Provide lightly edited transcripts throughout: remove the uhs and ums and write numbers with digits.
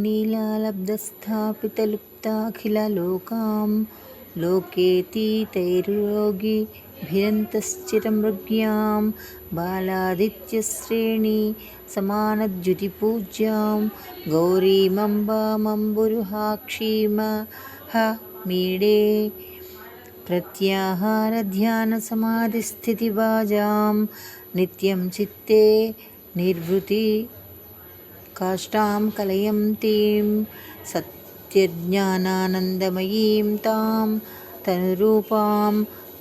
नीलालब्धस्थापितलुप्ताखिललोकां लोकेऽतीतैर्योगिभिरन्तश्चिरमृग्यां बालादित्यश्रेणी समानद्युतिपूज्यां गौरीमम्बामम्बुरुहाक्षीमः मीडे प्रत्याहारध्यानसमाधिस्थितिभाजां नित्यं चित्ते निर्वृति काष्ठां कलयन्तीं सत्यज्ञानानन्दमयीं तां तनुरूपां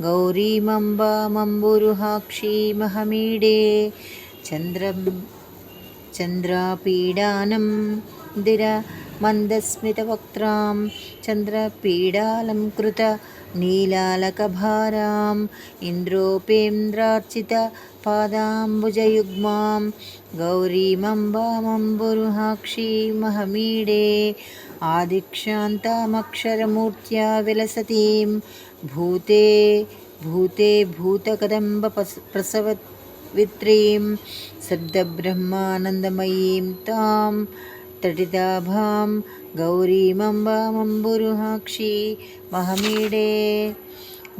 गौरीमम्बामम्बुरुहाक्षीमहमीडे चन्द्रापीडानं दिरमन्दस्मितवक्त्रां चन्द्रपीडालङ्कृत नीलालकभाराम् इन्द्रोपेन्द्रार्चितपादाम्बुजयुग्मां गौरीमम्बामम्बुरुहाक्षीमहमीडे आदिक्षान्तामक्षरमूर्त्या विलसतीं भूते भूते भूतकदम्बप्रसवित्रीं शब्दब्रह्मानन्दमयीं तां तटिताभां गौरीमम्बामम्बुरुहाक्षी महमीडे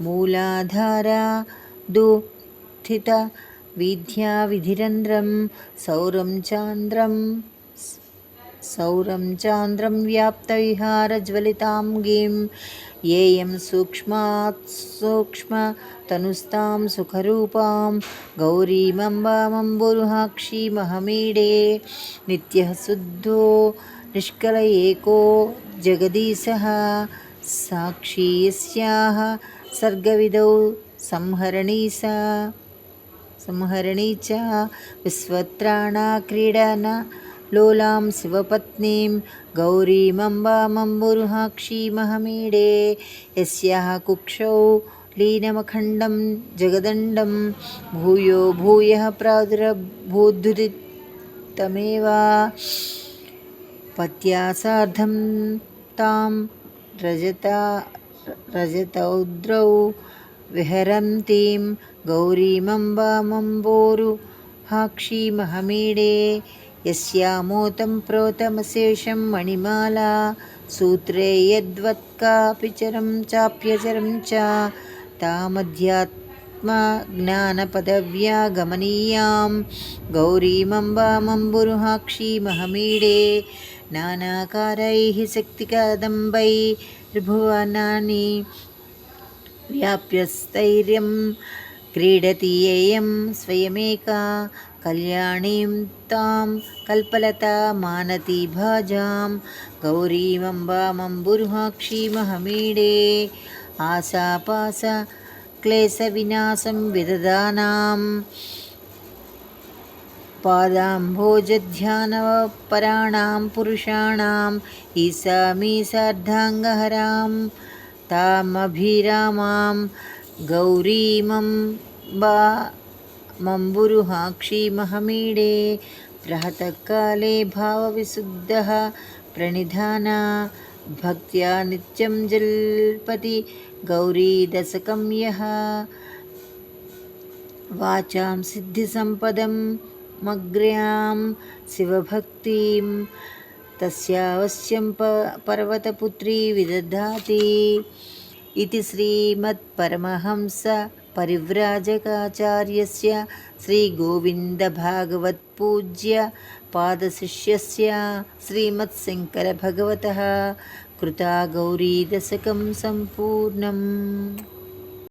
मूलाधारा दुःस्थित विद्याविधिरन्ध्रं सौरं चान्द्रं व्याप्तविहारज्वलितां गीं येयं सूक्ष्मात् सूक्ष्मतनुस्तां सुखरूपां गौरीमम्बामम्बुरुहाक्षीमहमीडे नित्यः शुद्धो निष्कल एको जगदीशः साक्षी यस्याः सर्गविधौ संहरणी च विश्वत्राणाक्रीडनलोलां शिवपत्नीं गौरीमम्बामम्बुरुहाक्षीमहमीडे यस्याः कुक्षौ लीनमखण्डं जगदण्डं भूयो भूयः प्रादुर्भूद्युदितमेव पत्या सार्धं तां रजतौद्रौ विहरन्तीं गौरीमम्बामम्बुरुहाक्षीमहमीडे यस्यामोतं प्रोतमशेषं मणिमाला सूत्रे यद्वत्कापिचरं चाप्यचरं च तामध्यात्मज्ञानपदव्या गमनीयां गौरीमम्बामम्बुरुहाक्षीमहमीडे नानाकारैः शक्तिकदम्बैर्भुवनानि व्याप्यस्थैर्यं क्रीडति येयं स्वयमेका कल्याणीं तां कल्पलता मानति भाजां गौरीमम्बामम्बुरुहाक्षीमहमीडे आशापाशक्लेशविनाशं विदधानां पादाम्भोजध्यानपराणां पुरुषाणाम् ईशामीशार्धाङ्गहरां तामभिरामां गौरीमम्बामम्बुरुहाक्षीमहमीडे प्रातःकाले भावविशुद्धः प्रणिधाना भक्त्या नित्यं जल्पति गौरीदशकं यः वाचां सिद्धिसम्पदं मग्र्यां शिवभक्तिं तस्यावश्यं पर्वतपुत्री विदधाति इति श्रीमत्परमहंस परिव्राजकाचार्यस्य श्रीगोविन्दभागवत्पूज्य पादशिष्यस्य श्रीमत्शङ्करभगवतः कृता गौरीदशकं सम्पूर्णम्।